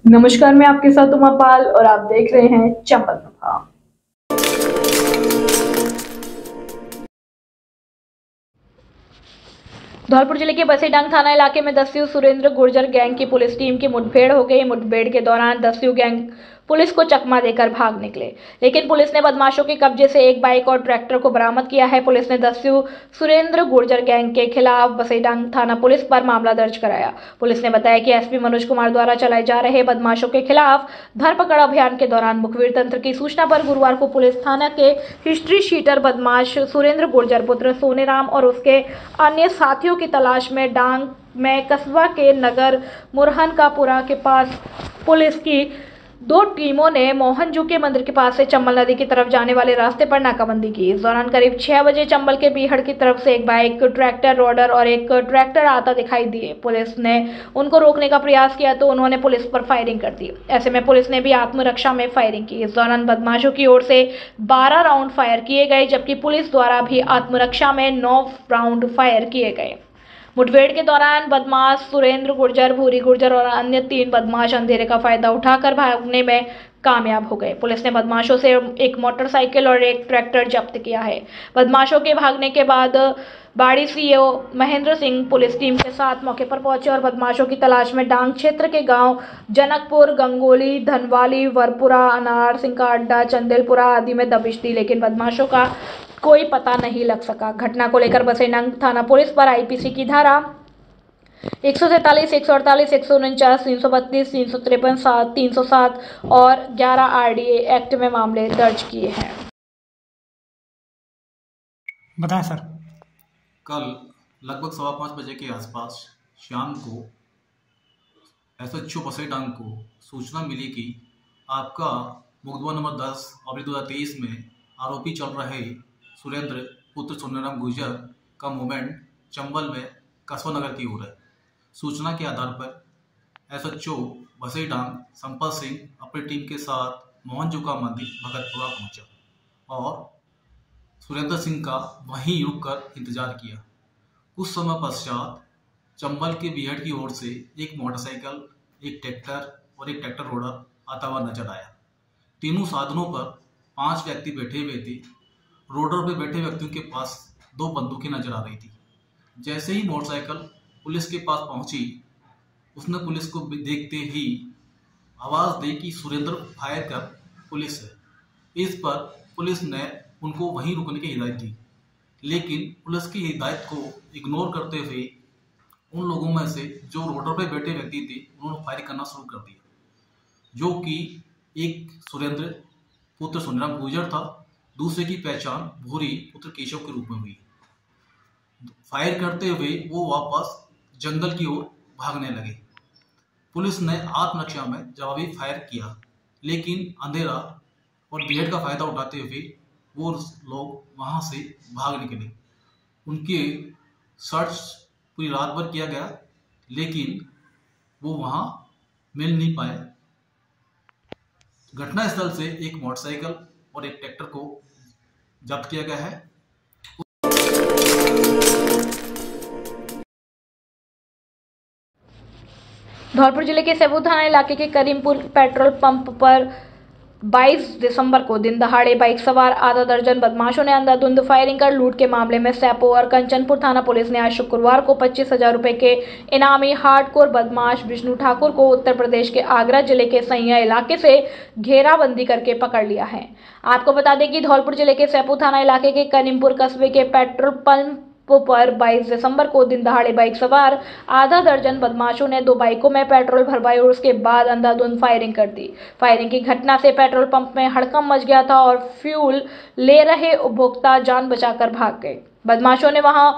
नमस्कार, मैं आपके साथ उमा पाल और आप देख रहे हैं चंबल प्रभाव। धौलपुर जिले के बसेडांग थाना इलाके में दस्यु सुरेंद्र गुर्जर गैंग की पुलिस टीम की मुठभेड़ हो गई। मुठभेड़ के दौरान दस्यु गैंग पुलिस को चकमा देकर भाग निकले, लेकिन पुलिस ने बदमाशों के कब्जे से एक बाइक और ट्रैक्टर को बरामद किया है। पुलिस ने दस्यु सुरेंद्र गुर्जर गैंग के खिलाफ बसेडांग थाना पुलिस पर मामला दर्ज कराया। पुलिस ने बताया कि एसपी मनोज कुमार द्वारा चलाए जा रहे बदमाशों के खिलाफ धरपकड़ अभियान के दौरान मुखबिर तंत्र की सूचना पर गुरुवार को पुलिस थाना के हिस्ट्री शीटर बदमाश सुरेंद्र गुर्जर पुत्र सोनेराम और उसके अन्य साथियों की तलाश में डांग में कस्बा के नगर मुरहनकापुरा के पास पुलिस की दो टीमों ने मोहनजू के मंदिर के पास से चंबल नदी की तरफ जाने वाले रास्ते पर नाकाबंदी की। इस दौरान करीब 6 बजे चंबल के बीहड़ की तरफ से एक बाइक, ट्रैक्टर रोडर और एक ट्रैक्टर आता दिखाई दिए। पुलिस ने उनको रोकने का प्रयास किया तो उन्होंने पुलिस पर फायरिंग कर दी। ऐसे में पुलिस ने भी आत्मरक्षा में फायरिंग की। इस दौरान बदमाशों की ओर से 12 राउंड फायर किए गए, जबकि पुलिस द्वारा भी आत्मरक्षा में 9 राउंड फायर किए गए। मुठभेड़ के दौरान बदमाश सुरेंद्र गुर्जर, भूरी गुर्जर और अन्य 3 बदमाश अंधेरे का फायदा उठाकर भागने में कामयाब हो गए। पुलिस ने बदमाशों से एक मोटरसाइकिल और एक ट्रैक्टर जब्त किया है। बदमाशों के भागने के बाद बाड़ी CO Mahendra Singh police team के साथ मौके पर पहुंचे और बदमाशों की तलाश में डांग क्षेत्र के गांव जनकपुर, गंगोली, धनवाली, वरपुरा, अनार सिंह का अड्डा, चंदेलपुरा आदि में दबिश दी, लेकिन बदमाशों का कोई पता नहीं लग सका। घटना को लेकर बसेडांग थाना पुलिस पर आईपीसी की धारा 147, 148, 149, 332, 353, 307 और 11 आरडीए एक्ट में मामले दर्ज किए हैं। बताएं सर। कल लगभग 5:15 बजे के आसपास शाम को एसएचओ बसेडांग को सूचना मिली कि आपका मुकदमा नंबर 10/2023 में आरोपी चल रहे सुरेंद्र पुत्र सोनेराम गुर्जर का मूवमेंट चंबल में कस्बा नगर की ओर है। सूचना के आधार पर एसएचओ बसेडांग संपत सिंह अपनी टीम के साथ मोहनजू का मंदिर भगतपुरा पहुंचा और सुरेंद्र सिंह का वहीं रुककर इंतजार किया। कुछ समय पश्चात चंबल के बीहड़ की ओर से एक मोटरसाइकिल, एक ट्रैक्टर और एक ट्रैक्टर रोडर आता हुआ नजर आया। तीनों साधनों पर 5 व्यक्ति बैठे हुए थे। रोडर पर बैठे व्यक्तियों के पास 2 बंदूकें नजर आ रही थी। जैसे ही मोटरसाइकिल पुलिस के पास पहुंची, उसने पुलिस को देखते ही आवाज दी कि सुरेंद्र फायर कर पुलिस है। इस पर पुलिस ने उनको वहीं रुकने की हिदायत दी, लेकिन पुलिस की हिदायत को इग्नोर करते हुए उन लोगों में से जो रोडर पर बैठे व्यक्ति थे, उन्होंने फायरिंग करना शुरू कर दिया, जो कि एक सुरेंद्र पुत्र सोनेराम गुर्जर था, दूसरे की पहचान भूरी पुत्र केशव के रूप में हुई। फायर करते हुए वो वापस जंगल की ओर भागने लगे। पुलिस ने आत्मरक्षा में जवाबी फायर किया, लेकिन अंधेरा और बीहड़ का फायदा उठाते हुए वो लोग वहां से भाग निकले। उनके सर्च पूरी रात भर किया गया, लेकिन वो वहां मिल नहीं पाए। घटनास्थल से एक मोटरसाइकिल और एक ट्रैक्टर को जब्त किया गया है। धौलपुर जिले के सेबू थाना इलाके के करीमपुर पेट्रोल पंप पर 22 दिसंबर को दिन दहाड़े बाइक सवार आधा दर्जन बदमाशों ने अंधाधुंध फायरिंग कर लूट के मामले में सैपो और कंचनपुर थाना पुलिस ने आज शुक्रवार को 25,000 रुपए के इनामी हार्डकोर बदमाश विष्णु ठाकुर को उत्तर प्रदेश के आगरा जिले के सैया इलाके से घेराबंदी करके पकड़ लिया है। आपको बता दें कि धौलपुर जिले के सैपो थाना इलाके के करीमपुर कस्बे के पेट्रोल पंप पर 22 दिसंबर को दिन दहाड़े बाइक सवार आधा दर्जन बदमाशों ने 2 बाइकों में पेट्रोल भरवाई और उसके बाद अंधाधुंध फायरिंग कर दी। फायरिंग की घटना से पेट्रोल पंप में हड़कंप मच गया था और फ्यूल ले रहे उपभोक्ता जान बचाकर भाग गए। बदमाशों ने वहां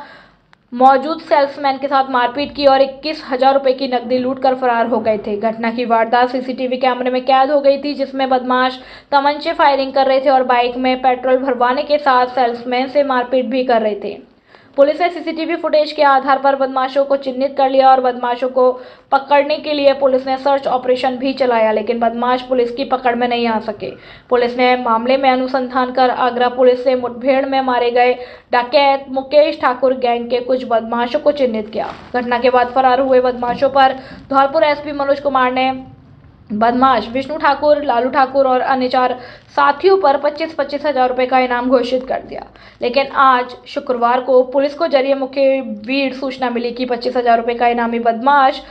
मौजूद सेल्समैन के साथ मारपीट की और 21,000 रुपए की नकदी लूट कर फरार हो गए थे। घटना की वारदात सीसीटीवी कैमरे में कैद हो गई थी, जिसमें बदमाश तमंचे फायरिंग कर रहे थे और बाइक में पेट्रोल भरवाने के साथ सेल्समैन से मारपीट भी कर रहे थे। पुलिस ने सीसीटीवी फुटेज के आधार पर बदमाशों को चिन्हित कर लिया और बदमाशों को पकड़ने के लिए पुलिस ने सर्च ऑपरेशन भी चलाया, लेकिन बदमाश पुलिस की पकड़ में नहीं आ सके। पुलिस ने मामले में अनुसंधान कर आगरा पुलिस से मुठभेड़ में मारे गए डकैत मुकेश ठाकुर गैंग के कुछ बदमाशों को चिन्हित किया। घटना के बाद फरार हुए बदमाशों पर धौलपुर एसपी मनोज कुमार ने बदमाश विष्णु ठाकुर, लालू ठाकुर और अन्य 4 साथियों पर 25-25 हजार रुपए का इनाम घोषित कर दिया। लेकिन आज शुक्रवार को पुलिस को जरिए मुखबिर सूचना मिली कि 25,000 रुपए का इनामी बदमाश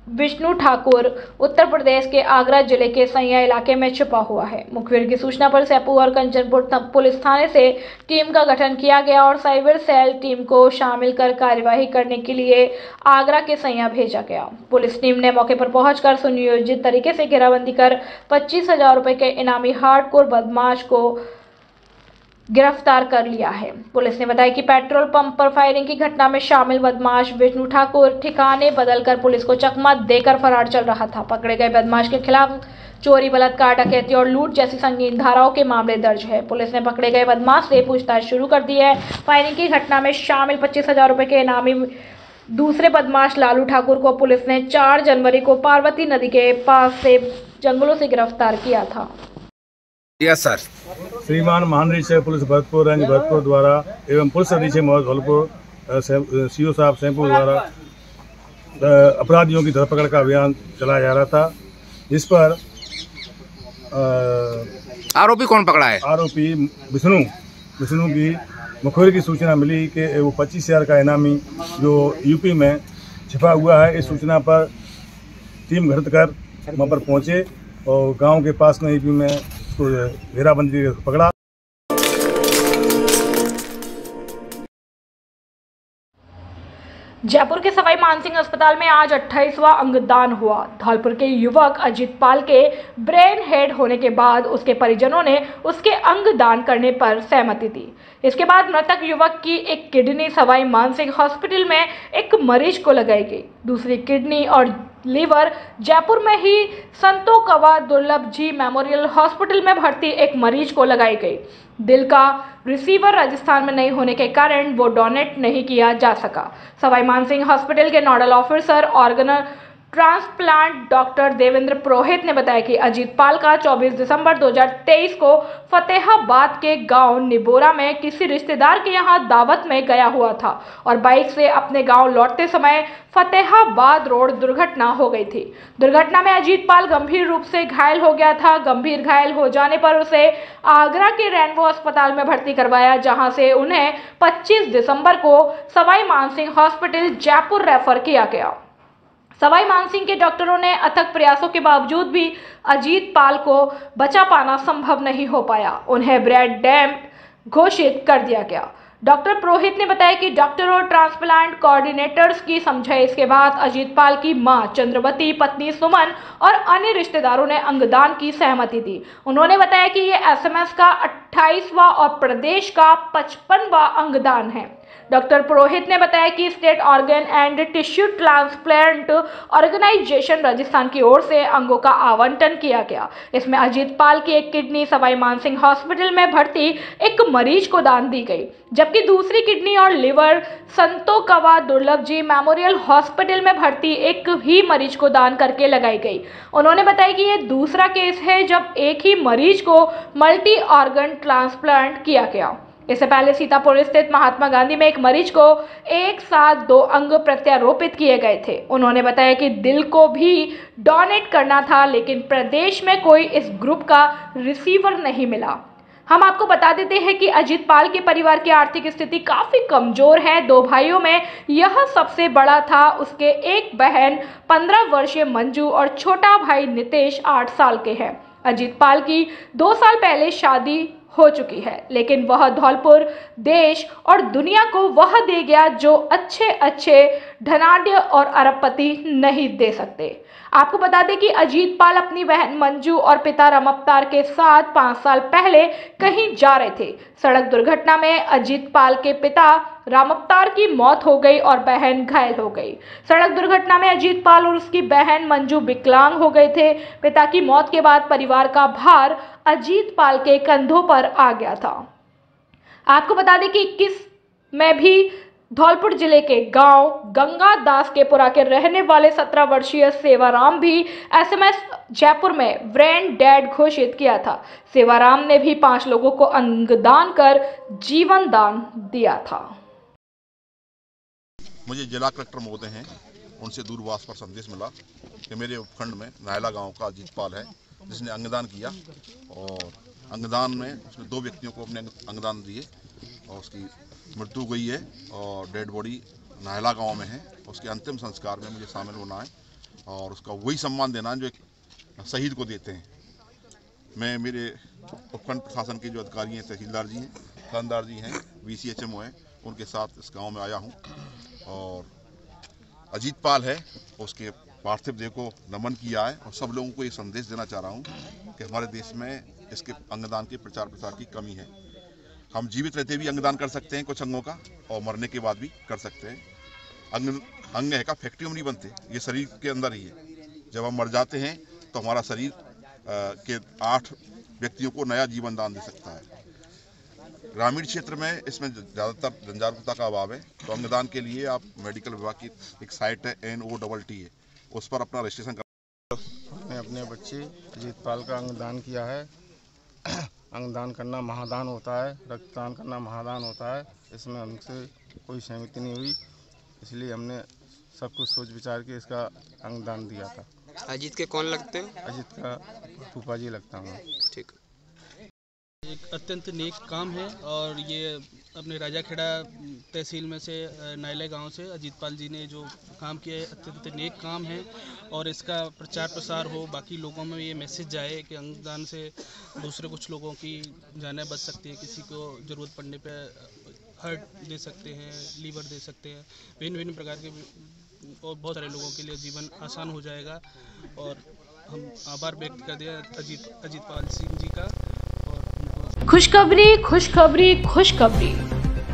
विष्णु ठाकुर उत्तर प्रदेश के आगरा जिले के सैया इलाके में छुपा हुआ है। मुखबिर की सूचना पर सेपू और कंचनपुर पुलिस थाने से टीम का गठन किया गया और साइबर सेल टीम को शामिल कर कार्यवाही करने के लिए आगरा के सैया भेजा गया। पुलिस टीम ने मौके पर पहुंचकर सुनियोजित तरीके से घेराबंदी कर 25,000 रुपए के इनामी हार्डकोर बदमाश को गिरफ्तार कर लिया है। पुलिस ने बताया कि पेट्रोल पंप पर फायरिंग की घटना में शामिल बदमाश विष्णु ठाकुर ठिकाने बदलकर पुलिस को चकमा देकर फरार चल रहा था। पकड़े गए बदमाश के खिलाफ चोरी, बलात्कार, डकैती और लूट जैसी संगीन धाराओं के मामले दर्ज है। पुलिस ने पकड़े गए बदमाश से पूछताछ शुरू कर दी है। फायरिंग की घटना में शामिल 25,000 रुपए के इनामी दूसरे बदमाश लालू ठाकुर को पुलिस ने 4 जनवरी को पार्वती नदी के पास से जंगलों से गिरफ्तार किया था। Yes sir. श्रीमान महानिरीक्षक पुलिस भरतपुर रेंज भरतपुर द्वारा एवं पुलिस अधीक्षक महोदय धौलपुर सीओ साहब सैमपुर द्वारा अपराधियों की धरपकड़ का अभियान चलाया जा रहा था, जिस पर आरोपी कौन पकड़ा है? आरोपी विष्णु की मुखबिर की सूचना मिली कि वो 25,000 का इनामी जो यूपी में छिपा हुआ है। इस सूचना पर टीम गठित कर वहाँ पर पहुँचे और गांव के पास में यूपी में घेराबंदी पकड़ा। जयपुर के सवाई मानसिंह अस्पताल में आज 28वां अंगदान हुआ। धौलपुर के युवक अजीत पाल के ब्रेन हेड होने के बाद उसके परिजनों ने उसके अंगदान करने पर सहमति दी। इसके बाद मृतक युवक की एक किडनी सवाई मानसिंह हॉस्पिटल में एक मरीज को लगाई गई। दूसरी किडनी और लीवर जयपुर में ही संतो कवा दुर्लभ जी मेमोरियल हॉस्पिटल में भर्ती एक मरीज को लगाई गई। दिल का रिसीवर राजस्थान में नहीं होने के कारण वो डोनेट नहीं किया जा सका। सवाई मानसिंह हॉस्पिटल के nodal officer organ transplant doctor Devendra Purohit ने बताया कि अजीत पाल का 24 दिसंबर 2023 को फतेहाबाद के गांव निबोरा में किसी रिश्तेदार के यहां दावत में गया हुआ था और बाइक से अपने गांव लौटते समय फतेहाबाद रोड दुर्घटना हो गई थी। दुर्घटना में अजीत पाल गंभीर रूप से घायल हो गया था। गंभीर घायल हो जाने पर उसे आगरा के रेनबो अस्पताल में भर्ती करवाया, जहां से उन्हें 25 दिसंबर को सवाई मानसिंह हॉस्पिटल जयपुर रेफर किया गया। सवाई मानसिंह के डॉक्टरों ने अथक प्रयासों के बावजूद भी अजीत पाल को बचा पाना संभव नहीं हो पाया। उन्हें ब्रेन डेड घोषित कर दिया गया। डॉक्टर पुरोहित ने बताया कि डॉक्टर और ट्रांसप्लांट कोऑर्डिनेटर्स की समझाइश के बाद अजीत पाल की मां चंद्रवती, पत्नी सुमन और अन्य रिश्तेदारों ने अंगदान की सहमति दी। उन्होंने बताया कि ये एसएमएस का 28वां और प्रदेश का 55वां अंगदान है। डॉक्टर पुरोहित ने बताया कि state organ and tissue transplant organisation Rajasthan की ओर से अंगों का आवंटन किया गया। इसमें अजीत पाल की एक किडनी सवाई मानसिंह हॉस्पिटल में भर्ती एक मरीज को दान दी गई, जबकि दूसरी किडनी और लिवर संतो कवा दुर्लभ जी मेमोरियल हॉस्पिटल में भर्ती एक ही मरीज को दान करके लगाई गई। उन्होंने बताया कि यह दूसरा केस है जब एक ही मरीज को मल्टी ऑर्गन ट्रांसप्लांट किया गया। इससे पहले सीतापुर स्थित महात्मा गांधी में एक मरीज को एक साथ 2 अंग प्रत्यारोपित किए गए थे। उन्होंने बताया कि दिल को भी डोनेट करना था, लेकिन प्रदेश में कोई इस ग्रुप का रिसीवर नहीं मिला। हम आपको बता देते हैं कि अजीत पाल के परिवार की आर्थिक स्थिति काफी कमजोर है। 2 भाइयों में यह सबसे बड़ा था। उसके एक बहन 15 वर्षीय मंजू और छोटा भाई नितेश 8 साल के हैं। अजीत पाल की 2 साल पहले शादी हो चुकी है, लेकिन वह धौलपुर देश और दुनिया को वह दे गया जो अच्छे धनाढ्य और अरबपति नहीं दे सकते। आपको बता दें कि अजीत पाल अपनी बहन मंजू और पिता राम अवतार के साथ 5 साल पहले कहीं जा रहे थे। सड़क दुर्घटना में अजीत पाल के पिता राम अवतार की मौत हो गई और बहन घायल हो गई। सड़क दुर्घटना में अजीत पाल और उसकी बहन मंजू विकलांग हो गए थे। पिता की मौत के बाद परिवार का भार अजीत पाल के कंधों पर आ गया था। आपको बता दें कि 21 में भी धौलपुर जिले के गांव गंगा दास के पुरा के रहने वाले 17 वर्षीय सेवाराम भी एसएमएस जयपुर में ब्रेन डेड घोषित किया था। सेवाराम ने भी 5 लोगों को अंगदान कर जीवन दान दिया था। मुझे जिला कलेक्टर महोदय हैं उनसे दूरभाष पर संदेश मिला कि मेरे उपखंड में नायला गांव का अजीतपाल है जिसने अंगदान किया और अंगदान में उसने 2 व्यक्तियों को अपने अंगदान दिए और उसकी मृत्यु हुई है और डेड बॉडी नायला गांव में है। उसके अंतिम संस्कार में मुझे शामिल होना है और उसका वही सम्मान देना है जो एक शहीद को देते हैं। मैं मेरे उपखंड प्रशासन के जो अधिकारी हैं, तहसीलदार जी हैं, थानेदार जी हैं, VCHMO हैं, उनके साथ इस गांव में आया हूं और अजीतपाल है उसके पार्थिव देह को नमन किया है और सब लोगों को ये संदेश देना चाह रहा हूं कि हमारे देश में इसके अंगदान के प्रचार प्रसार की कमी है। हम जीवित रहते भी अंगदान कर सकते हैं कुछ अंगों का और मरने के बाद भी कर सकते हैं। अंग है का फैक्ट्री में नहीं बनते, ये शरीर के अंदर ही है। जब हम मर जाते हैं तो हमारा शरीर के 8 व्यक्तियों को नया जीवन दान दे सकता है। ग्रामीण क्षेत्र में इसमें ज़्यादातर जनजागरूकता का अभाव है, तो अंगदान के लिए आप मेडिकल विभाग की एक साइट है NOTT है, उस पर अपना रजिस्ट्रेशन कर। मैंने अपने बच्चे अजीतपाल का अंगदान किया है। अंगदान करना महादान होता है, रक्तदान करना महादान होता है। इसमें हमसे कोई सहमति नहीं हुई, इसलिए हमने सब कुछ सोच विचार के इसका अंगदान दिया था। अजीत के कौन लगते हो? अजीत का फूफा जी लगता हूँ। ठीक। एक अत्यंत नेक काम है और ये अपने राजाखेड़ा तहसील में से नायला गांव से अजीतपाल जी ने जो काम किया है अत्यंत नेक काम है और इसका प्रचार प्रसार हो, बाकी लोगों में ये मैसेज जाए कि अंगदान से दूसरे कुछ लोगों की जानें बच सकती है। किसी को ज़रूरत पड़ने पे हार्ट दे सकते हैं, लीवर दे सकते हैं, भिन्न प्रकार के और बहुत सारे लोगों के लिए जीवन आसान हो जाएगा। और हम आभार व्यक्त कर दिया अजीतपाल सिंह जी का। खुशखबरी खुशखबरी खुशखबरी,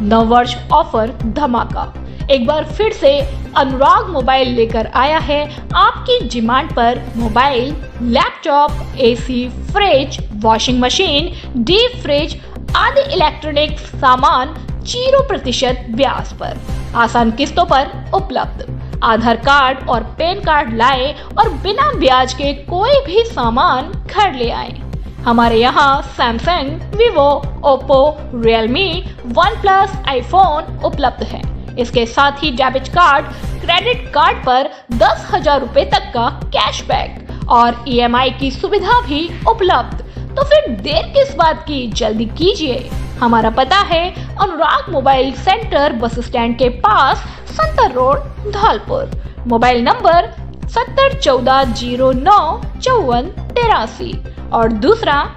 नववर्ष ऑफर धमाका एक बार फिर से अनुराग मोबाइल लेकर आया है आपकी डिमांड पर mobile, laptop, AC, fridge, washing machine, deep fridge आदि इलेक्ट्रॉनिक सामान 0% ब्याज पर आसान किस्तों पर उपलब्ध। आधार कार्ड और पैन कार्ड लाए और बिना ब्याज के कोई भी सामान घर ले आए। हमारे यहाँ Samsung, Vivo, Oppo, Realme, OnePlus, iPhone उपलब्ध है। इसके साथ ही डेबिट कार्ड, क्रेडिट कार्ड पर 10,000 रुपए तक का कैशबैक और EMI की सुविधा भी उपलब्ध। तो फिर देर किस बात की, जल्दी कीजिए। हमारा पता है अनुराग मोबाइल सेंटर, बस स्टैंड के पास, संतर रोड, धौलपुर। मोबाइल नंबर 7014095483 और दूसरा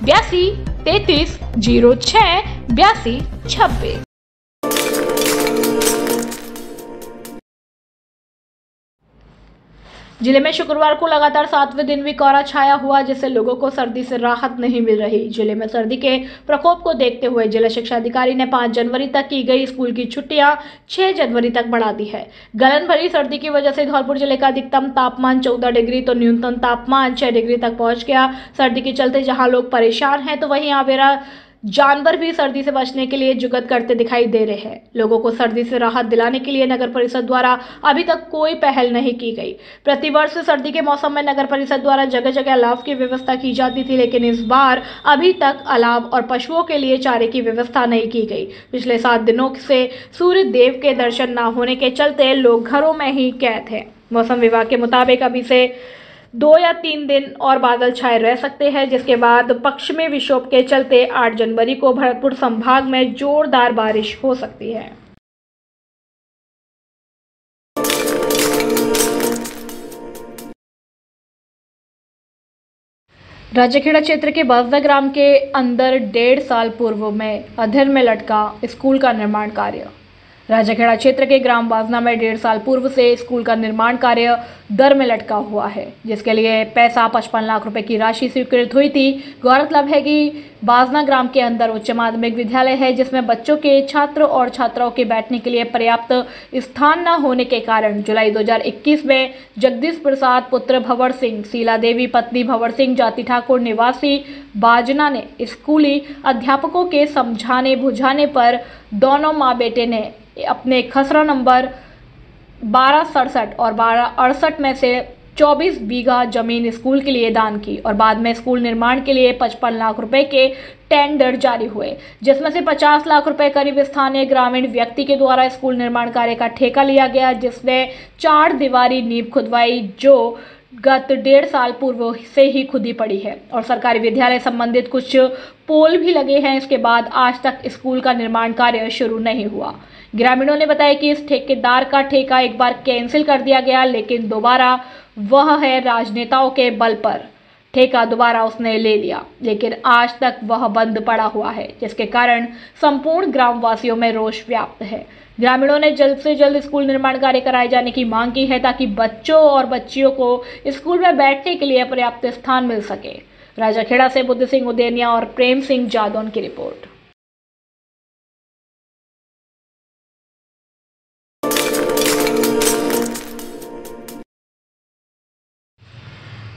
8233068226। जिले में शुक्रवार को लगातार 7वें दिन भी कोहरा छाया हुआ, जिससे लोगों को सर्दी से राहत नहीं मिल रही। जिले में सर्दी के प्रकोप को देखते हुए जिला शिक्षा अधिकारी ने 5 जनवरी तक की गई स्कूल की छुट्टियां 6 जनवरी तक बढ़ा दी है। गलन भरी सर्दी की वजह से धौलपुर जिले का अधिकतम तापमान 14 डिग्री तो न्यूनतम तापमान 6 डिग्री तक पहुंच गया। सर्दी के चलते जहां लोग परेशान हैं, तो वहीं आवेरा जानवर भी सर्दी से बचने के लिए जुगत करते दिखाई दे रहे हैं। लोगों को सर्दी से राहत दिलाने के लिए नगर परिषद द्वारा अभी तक कोई पहल नहीं की गई। प्रतिवर्ष सर्दी के मौसम में नगर परिषद द्वारा जगह जगह अलाव की व्यवस्था की जाती थी, लेकिन इस बार अभी तक अलाव और पशुओं के लिए चारे की व्यवस्था नहीं की गई। पिछले 7 दिनों से सूर्य देव के दर्शन न होने के चलते लोग घरों में ही कैद हैं। मौसम विभाग के मुताबिक अभी से 2 या 3 दिन और बादल छाए रह सकते हैं, जिसके बाद पश्चिमी विक्षोभ के चलते 8 जनवरी को भरतपुर संभाग में जोरदार बारिश हो सकती है। राजाखेड़ा क्षेत्र के बाजना ग्राम के अंदर 1.5 साल पूर्व में अधर में लटका स्कूल का निर्माण कार्य। राजाखेड़ा क्षेत्र के ग्राम बाजना में 1.5 साल पूर्व से स्कूल का निर्माण कार्य दर में लटका हुआ है, जिसके लिए पैसा 55 लाख रुपए की राशि स्वीकृत हुई थी। गौरतलब है कि बाजना ग्राम के अंदर उच्च माध्यमिक विद्यालय है, जिसमें बच्चों के, छात्र और छात्राओं के बैठने के लिए पर्याप्त स्थान न होने के कारण जुलाई 2021 में जगदीश प्रसाद पुत्र भंवर सिंह, शीला देवी पत्नी भंवर सिंह, जाति ठाकुर निवासी बाजना ने स्कूली अध्यापकों के समझाने बुझाने पर दोनों माँ बेटे ने अपने खसरा नंबर 1267 और 1268 में से 24 बीघा जमीन स्कूल के लिए दान की और बाद में स्कूल निर्माण के लिए 55 लाख रुपए के टेंडर जारी हुए, जिसमें से 50 लाख रुपए करीब स्थानीय ग्रामीण व्यक्ति के द्वारा स्कूल निर्माण कार्य का ठेका लिया गया, जिसने 4 दीवारी नींव खुदवाई जो गत 1.5 साल पूर्व से ही खुदी पड़ी है और सरकारी विद्यालय संबंधित कुछ पोल भी लगे हैं। इसके बाद आज तक स्कूल का निर्माण कार्य शुरू नहीं हुआ। ग्रामीणों ने बताया कि इस ठेकेदार का ठेका एक बार कैंसिल कर दिया गया, लेकिन दोबारा वह है राजनेताओं के बल पर ठेका दोबारा उसने ले लिया, लेकिन आज तक वह बंद पड़ा हुआ है, जिसके कारण संपूर्ण ग्रामवासियों में रोष व्याप्त है। ग्रामीणों ने जल्द से जल्द स्कूल निर्माण कार्य कराए जाने की मांग की है ताकि बच्चों और बच्चियों को स्कूल में बैठने के लिए पर्याप्त स्थान मिल सके। राजाखेड़ा से बुद्ध सिंह उदेनिया और प्रेम सिंह जादौन की रिपोर्ट।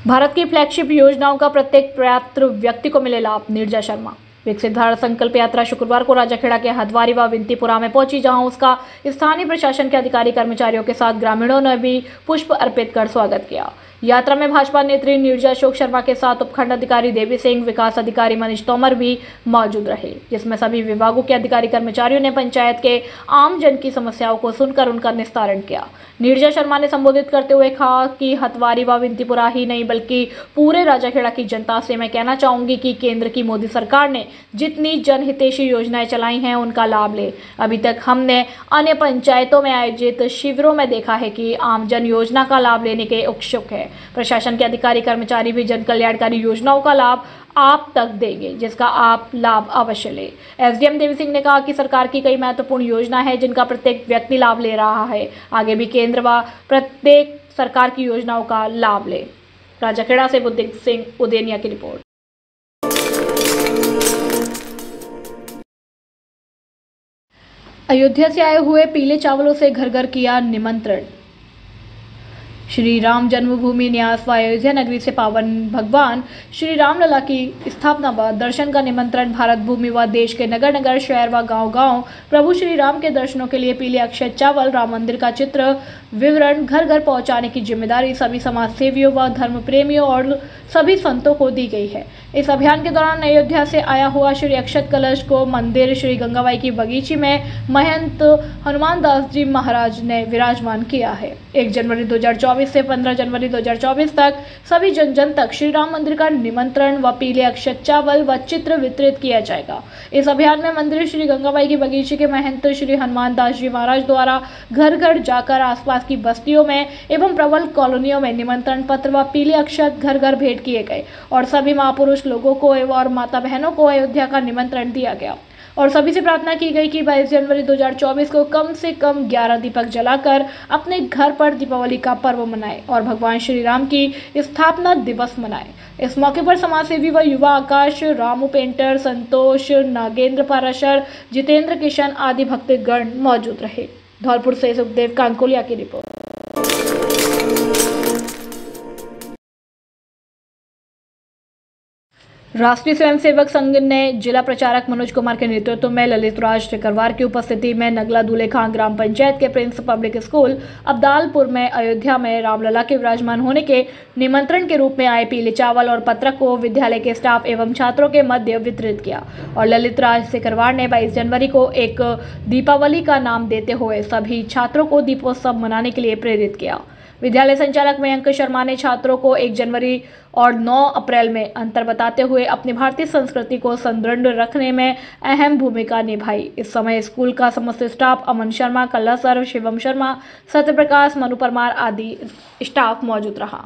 भारत की फ्लैगशिप योजनाओं का प्रत्येक पात्र व्यक्ति को मिले लाभ, नीरजा शर्मा। विकसित भारत संकल्प यात्रा शुक्रवार को राजाखेड़ा के हथवारी व विंतीपुरा में पहुंची, जहां उसका स्थानीय प्रशासन के अधिकारी कर्मचारियों के साथ ग्रामीणों ने भी पुष्प अर्पित कर स्वागत किया। यात्रा में भाजपा नेत्री नीरजा अशोक शर्मा के साथ उपखंड अधिकारी देवी सिंह, विकास अधिकारी मनीष तोमर भी मौजूद रहे, जिसमें सभी विभागों के अधिकारी कर्मचारियों ने पंचायत के आम जन की समस्याओं को सुनकर उनका निस्तारण किया। नीरजा शर्मा ने संबोधित करते हुए कहा कि हथवारी व विंतीपुरा ही नहीं बल्कि पूरे राजाखेड़ा की जनता से मैं कहना चाहूंगी कि केंद्र की मोदी सरकार ने जितनी जनहितैषी योजनाएं चलाई हैं उनका लाभ ले। अभी तक हमने अन्य पंचायतों में आयोजित शिविरों में देखा है कि आम जन योजना का लाभ लेने के इच्छुक है। प्रशासन के अधिकारी कर्मचारी भी जन कल्याणकारी योजनाओं का लाभ आप तक देंगे, जिसका आप लाभ अवश्य ले। एसडीएम देवी सिंह ने कहा कि सरकार की कई महत्वपूर्ण योजना है जिनका प्रत्येक व्यक्ति लाभ ले रहा है, आगे भी केंद्र व प्रत्येक सरकार की योजनाओं का लाभ ले। राजाखेड़ा से बुद्ध सिंह उदेनिया की रिपोर्ट। अयोध्या से आए हुए पीले चावलों से घर घर किया निमंत्रण। श्री राम जन्मभूमि न्यास व अयोध्या नगरी से पावन भगवान श्री राम लला की स्थापना व दर्शन का निमंत्रण भारत भूमि व देश के नगर नगर, शहर व गांव-गांव प्रभु श्री राम के दर्शनों के लिए पीले अक्षय चावल, राम मंदिर का चित्र विवरण घर घर पहुंचाने की जिम्मेदारी सभी समाज सेवियों व धर्म प्रेमियों और सभी संतों को दी गई है। इस अभियान के दौरान अयोध्या से आया हुआ श्री अक्षत कलश को मंदिर श्री गंगाबाई की बगीची में महंत हनुमान दास जी महाराज ने विराजमान किया है। 1 जनवरी 2024 से 15 जनवरी 2024 तक सभी जन जन तक श्री राम मंदिर का निमंत्रण व पीले अक्षत चावल व चित्र वितरित किया जाएगा। इस अभियान में मंदिर श्री गंगाबाई की बगीचे के महंत श्री हनुमान दास जी महाराज द्वारा घर घर जाकर आसपास की बस्तियों में एवं प्रबल कॉलोनियों में निमंत्रण पत्र व पीले अक्षत घर घर भेंट किए गए और सभी महापुरुष लोगों को और माता बहनों को अयोध्या का निमंत्रण दिया गया और सभी से प्रार्थना की गई कि 22 जनवरी 2024 को कम से कम 11 दीपक जलाकर अपने घर पर दीपावली का पर्व मनाएं और भगवान श्री राम की स्थापना दिवस मनाएं। इस मौके पर समाजसेवी व युवा आकाश, रामू पेंटर, संतोष, नागेंद्र पाराशर, जितेंद्र किशन आदि भक्तगण मौजूद रहे। धौलपुर से सुखदेव कांकोलिया की रिपोर्ट। राष्ट्रीय स्वयंसेवक संघ ने जिला प्रचारक मनोज कुमार के नेतृत्व में ललित राज टिकरवार की उपस्थिति में नगला दूल्हे खां ग्राम पंचायत के प्रिंस पब्लिक स्कूल अब्दालपुर में अयोध्या में रामलला के विराजमान होने के निमंत्रण के रूप में आए पीले चावल और पत्रक को विद्यालय के स्टाफ एवं छात्रों के मध्य वितरित किया और ललित राज टिकरवार ने 22 जनवरी को एक दीपावली का नाम देते हुए सभी छात्रों को दीपोत्सव मनाने के लिए प्रेरित किया। विद्यालय संचालक मयंक शर्मा ने छात्रों को 1 जनवरी और 9 अप्रैल में अंतर बताते हुए अपनी भारतीय संस्कृति को सुदृढ़ रखने में अहम भूमिका निभाई। इस समय स्कूल का समस्त स्टाफ अमन शर्मा, कल्ला सर, शिवम शर्मा, सत्यप्रकाश, मनु परमार आदि स्टाफ मौजूद रहा।